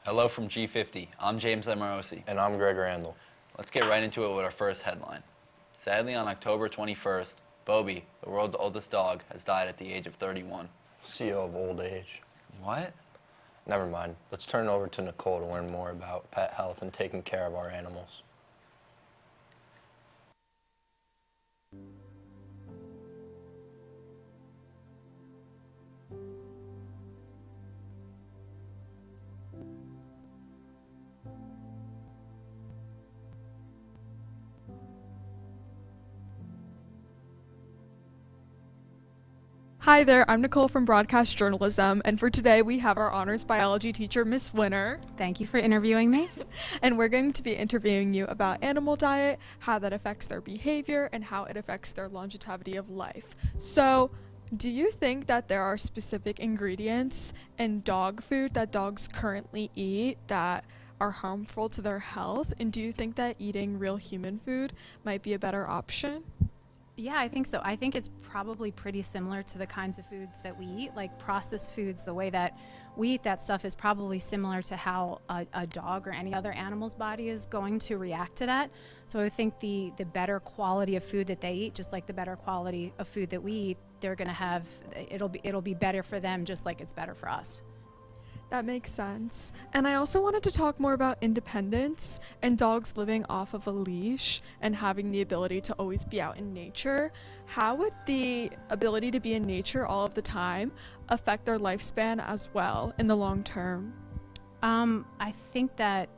Hello from G50. I'm James Amorosi. And I'm Greg Randall. Let's get right into it with our first headline. Sadly, on October 21st, Bobby, the world's oldest dog, has died at the age of 31. CEO of old age. What? Never mind. Let's turn it over to Nicole to learn more about pet health and taking care of our animals. Hi there, I'm Nicole from Broadcast Journalism, and for today we have our honors biology teacher, Miss Winner. Thank you for interviewing me. And we're going to be interviewing you about animal diet, how that affects their behavior, and how it affects their longevity of life. So, do you think that there are specific ingredients in dog food that dogs currently eat that are harmful to their health? And do you think that eating real human food might be a better option? Yeah, I think so. I think it's probably pretty similar to the kinds of foods that we eat, like processed foods. The way that we eat that stuff is probably similar to how a dog or any other animal's body is going to react to that. So I think the better quality of food that they eat, just like the better quality of food that we eat, they're going to have, it'll be better for them just like it's better for us. That makes sense. And I also wanted to talk more about independence and dogs living off of a leash and having the ability to always be out in nature. How would the ability to be in nature all of the time affect their lifespan as well in the long term? I think that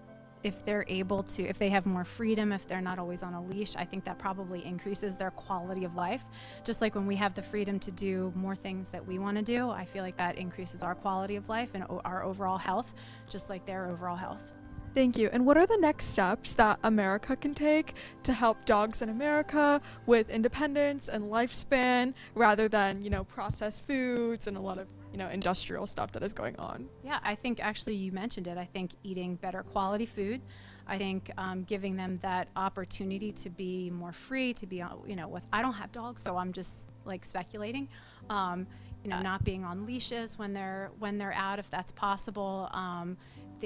if they're able to, if they have more freedom, if they're not always on a leash, I think that probably increases their quality of life. Just like when we have the freedom to do more things that we want to do, I feel like that increases our quality of life and our overall health, just like their overall health. Thank you. And what are the next steps that America can take to help dogs in America with independence and lifespan rather than, processed foods and a lot of, industrial stuff that is going on? Yeah, I think actually you mentioned it. I think eating better quality food. I think giving them that opportunity to be more free, to be, I don't have dogs, so I'm just like speculating. Not being on leashes when they're out, if that's possible.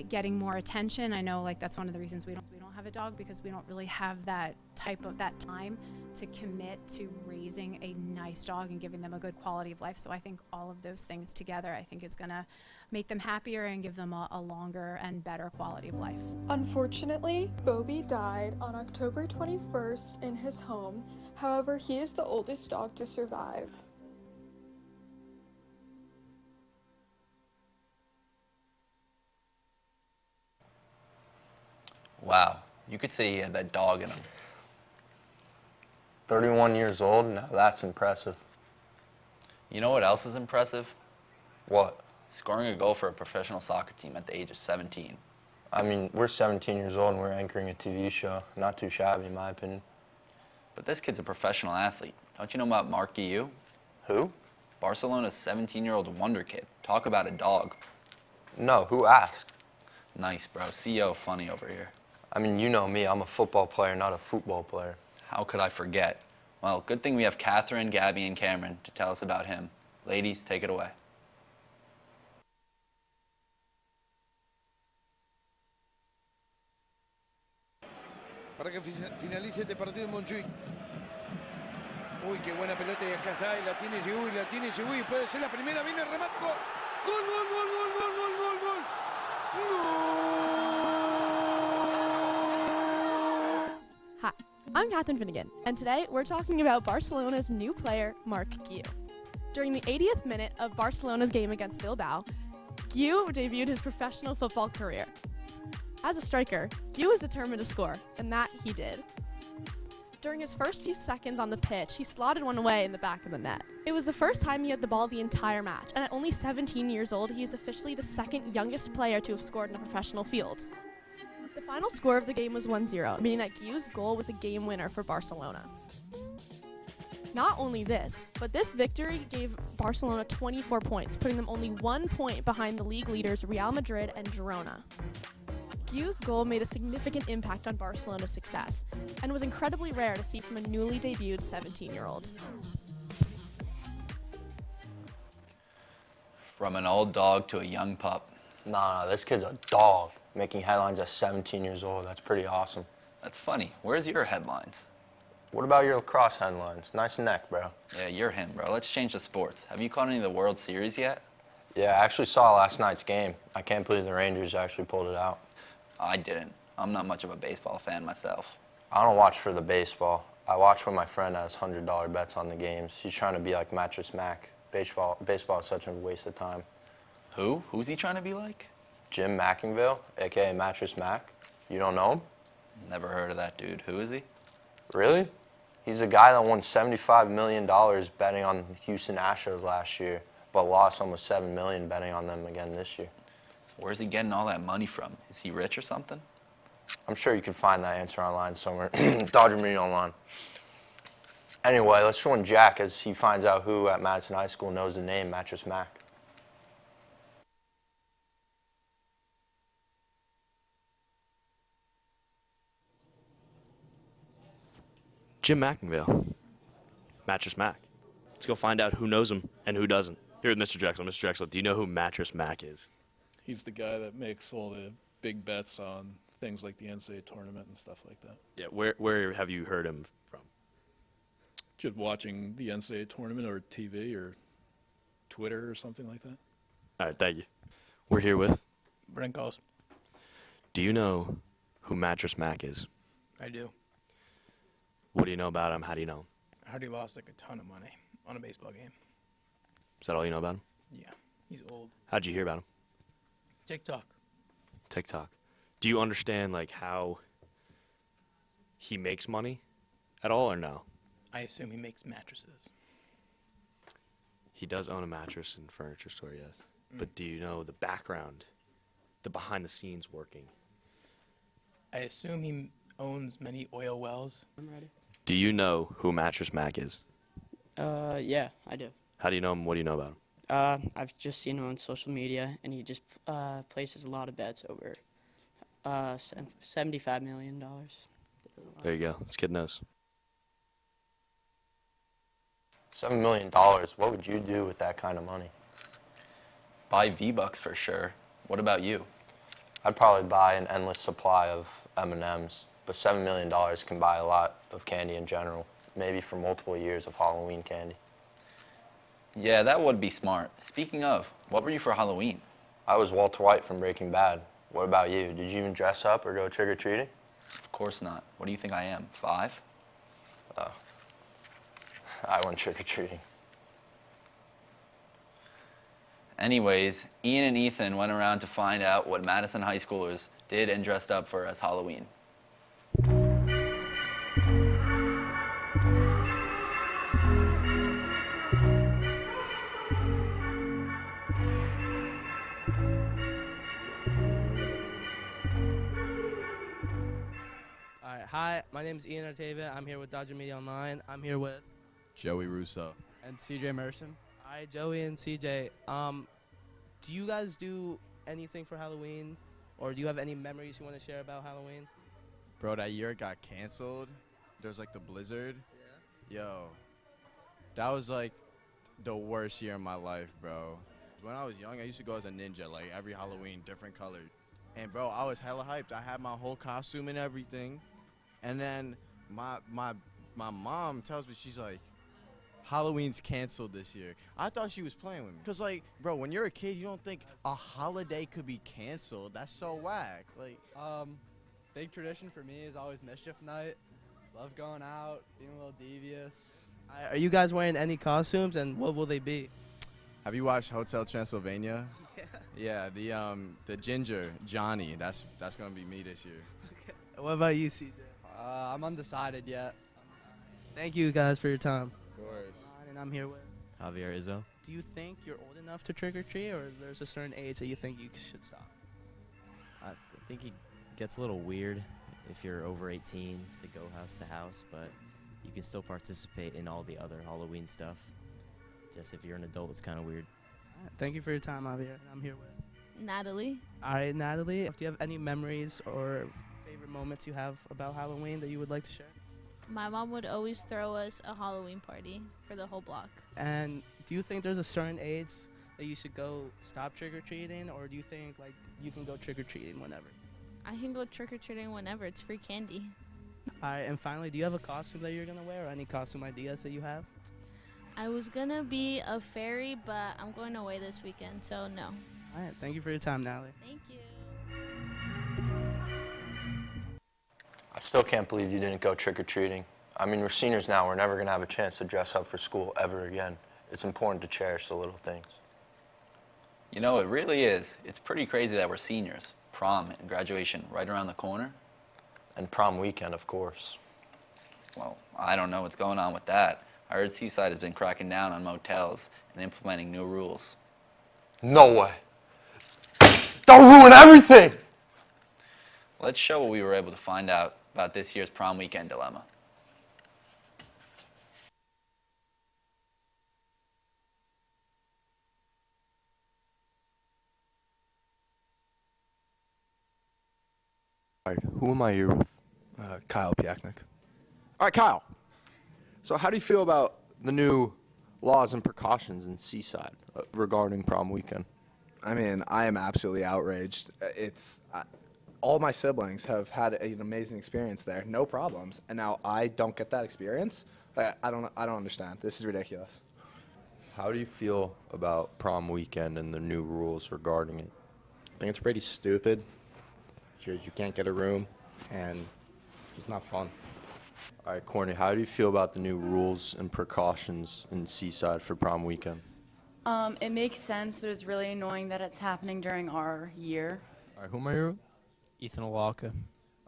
Getting more attention. I know that's one of the reasons we don't have a dog, because we don't really have that time to commit to raising a nice dog and giving them a good quality of life. So I think all of those things together, I think is going to make them happier and give them a longer and better quality of life. Unfortunately, Bobby died on October 21st in his home. However, he is the oldest dog to survive. Wow, you could say he had that dog in him. 31 years old? Now that's impressive. You know what else is impressive? What? Scoring a goal for a professional soccer team at the age of 17. I mean, we're 17 years old and we're anchoring a TV show. Not too shabby, in my opinion. But this kid's a professional athlete. Don't you know about Marc Guiu? Who? Barcelona's 17-year-old wonder kid. Talk about a dog. No, who asked? Nice, bro. CEO funny over here. I mean, you know me. I'm a football player, not a football player. How could I forget? Well, good thing we have Catherine, Gabby, and Cameron to tell us about him. Ladies, take it away. Para que finalice este partido en Montjuic. Uy, qué buena pelota, y acá está, y la tiene Giroud, y puede ser la primera, viene el remate, gol. Gol, gol, gol, gol, gol, gol, gol, gol. Hi, I'm Catherine Finnegan, and today we're talking about Barcelona's new player, Marc Guiu. During the 80th minute of Barcelona's game against Bilbao, Guiu debuted his professional football career. As a striker, Guiu was determined to score, and that he did. During his first few seconds on the pitch, he slotted one away in the back of the net. It was the first time he had the ball the entire match, and at only 17 years old, he is officially the second youngest player to have scored in a professional field. The final score of the game was 1-0, meaning that Guiu's goal was a game winner for Barcelona. Not only this, but this victory gave Barcelona 24 points, putting them only 1 point behind the league leaders Real Madrid and Girona. Guiu's goal made a significant impact on Barcelona's success, and was incredibly rare to see from a newly debuted 17-year-old. From an old dog to a young pup, Nah, this kid's a dog, making headlines at 17 years old. That's pretty awesome. That's funny. Where's your headlines? What about your lacrosse headlines? Nice neck, bro. Yeah, you're him, bro. Let's change the sports. Have you caught any of the World Series yet? Yeah, I actually saw last night's game. I can't believe the Rangers actually pulled it out. I didn't. I'm not much of a baseball fan myself. I don't watch for the baseball. I watch when my friend has $100 bets on the games. He's trying to be like Mattress Mac. Baseball is such a waste of time. Who? Who's he trying to be like? Jim McIngvale, aka Mattress Mac. You don't know him? Never heard of that dude. Who is he? Really? He's a guy that won $75 million betting on the Houston Astros last year, but lost almost $7 million betting on them again this year. Where's he getting all that money from? Is he rich or something? I'm sure you can find that answer online somewhere. Dodger Media Online. Anyway, let's join Jack as he finds out who at Madison High School knows the name Mattress Mac. Jim McIngvale. Mattress Mac. Let's go find out who knows him and who doesn't. Here with Mr. Drexel. Mr. Drexel, do you know who Mattress Mac is? He's the guy that makes all the big bets on things like the NCAA tournament and stuff like that. Yeah, where have you heard him from? Just watching the NCAA tournament or TV or Twitter or something like that. All right, thank you. We're here with. Brent calls. Do you know who Mattress Mac is? I do. What do you know about him? How do you know him? I heard he lost like a ton of money on a baseball game. Is that all you know about him? Yeah, he's old. How'd you hear about him? TikTok. TikTok. Do you understand like how he makes money at all or no? I assume he makes mattresses. He does own a mattress and furniture store, yes. But do you know the background, the behind the scenes working? I assume he owns many oil wells. I'm ready. Do you know who Mattress Mac is? Yeah, I do. How do you know him? What do you know about him? I've just seen him on social media, and he just places a lot of bets over $75 million. There you go. This kid knows. $7 million. What would you do with that kind of money? Buy V-Bucks for sure. What about you? I'd probably buy an endless supply of M&Ms, but $7 million can buy a lot of candy in general, maybe for multiple years of Halloween candy. Yeah, that would be smart. Speaking of, what were you for Halloween? I was Walter White from Breaking Bad. What about you? Did you even dress up or go trick-or-treating? Of course not. What do you think I am, 5? I went trick-or-treating. Anyways, Ian and Ethan went around to find out what Madison high schoolers did and dressed up for as Halloween. All right, hi, my name is Ian Artavia. I'm here with Dodger Media Online. I'm here with Joey Russo. and CJ Merson. All right, Joey and CJ. Do you guys do anything for Halloween, or do you have any memories you want to share about Halloween? Bro, that year it got canceled. There was like the blizzard. Yeah. Yo, that was like the worst year of my life, bro. When I was young, I used to go as a ninja, like every Halloween, different colored. And bro, I was hella hyped. I had my whole costume and everything. And then my mom tells me, she's like, Halloween's canceled this year. I thought she was playing with me. Cause like, bro, when you're a kid, you don't think a holiday could be canceled. That's so whack. Like, Big tradition for me is always Mischief Night. Love going out, being a little devious. Are you guys wearing any costumes, and what will they be? have you watched Hotel Transylvania? Yeah, the ginger Johnny. That's gonna be me this year. What about you, CJ? I'm undecided yet. Thank you guys for your time. Of course. And I'm here with. Javier Izzo. Do you think you're old enough to trick or treat, or there's a certain age that you think you should stop? I think it gets a little weird if you're over 18 to go house to house, but you can still participate in all the other Halloween stuff. Just if you're an adult, it's kind of weird. Thank you for your time, Javier. I'm here with Natalie. All right, Natalie. Do you have any memories or favorite moments you have about Halloween that you would like to share? My mom would always throw us a Halloween party for the whole block. And do you think there's a certain age that you should go stop trick-or-treating, or do you think like you can go trick-or-treating whenever? I can go trick-or-treating whenever. It's free candy. All right, and finally, do you have a costume that you're gonna wear, or any costume ideas that you have? I was gonna be a fairy, but I'm going away this weekend, so no. All right, thank you for your time, Natalie. Thank you. I still can't believe you didn't go trick-or-treating. I mean, we're seniors now. We're never going to have a chance to dress up for school ever again. It's important to cherish the little things. You know, it really is. It's pretty crazy that we're seniors. Prom and graduation right around the corner. And prom weekend, of course. Well, I don't know what's going on with that. I heard Seaside has been cracking down on motels and implementing new rules. No way. Don't ruin everything! Let's show what we were able to find out about this year's prom weekend dilemma. All right, who am I here with? Kyle Piaknik. All right, Kyle. So how do you feel about the new laws and precautions in Seaside regarding prom weekend? I mean, I am absolutely outraged. All my siblings have had an amazing experience there, no problems, and now I don't get that experience. I don't understand. This is ridiculous. How do you feel about prom weekend and the new rules regarding it? I think it's pretty stupid. You can't get a room, and it's not fun. All right, Courtney, how do you feel about the new rules and precautions in Seaside for prom weekend? It makes sense, but it's really annoying that it's happening during our year. All right, who am I here with? Ethan Walker.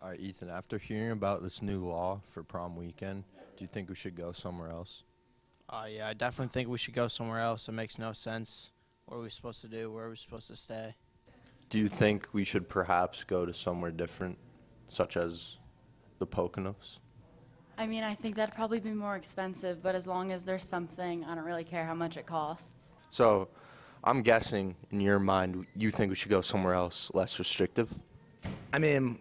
All right, Ethan, after hearing about this new law for prom weekend, do you think we should go somewhere else? Yeah, I definitely think we should go somewhere else. It makes no sense. What are we supposed to do? Where are we supposed to stay? Do you think we should perhaps go to somewhere different, such as the Poconos? I mean, I think that'd probably be more expensive, but as long as there's something, I don't really care how much it costs. So, I'm guessing, in your mind, you think we should go somewhere else less restrictive? I mean,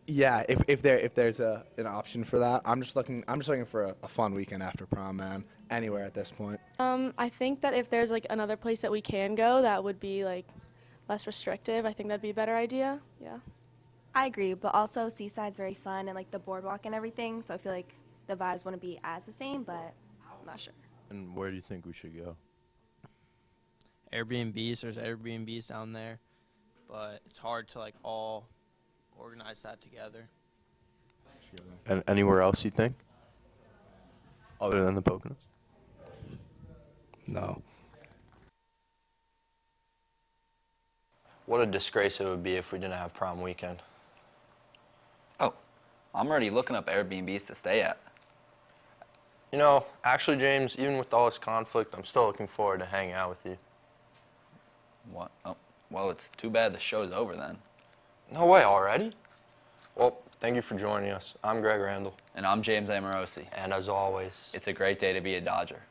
yeah, if there's an option for that, I'm just looking for a fun weekend after prom, man. Anywhere at this point. I think that if there's like another place that we can go that would be like less restrictive, I think that'd be a better idea. Yeah. I agree, but also Seaside's very fun and like the boardwalk and everything, so I feel like the vibes wouldn't be as the same, but I'm not sure. And where do you think we should go? Airbnbs, there's Airbnbs down there, but it's hard to like all organize that together. And anywhere else you think? Other than the Poconos? No. What a disgrace it would be if we didn't have prom weekend. Oh, I'm already looking up Airbnbs to stay at. You know, actually, James, even with all this conflict, I'm still looking forward to hanging out with you. What? Oh, well, it's too bad the show's over then. No way, already? Well, thank you for joining us. I'm Greg Randall. And I'm James Amorosi. And as always, it's a great day to be a Dodger.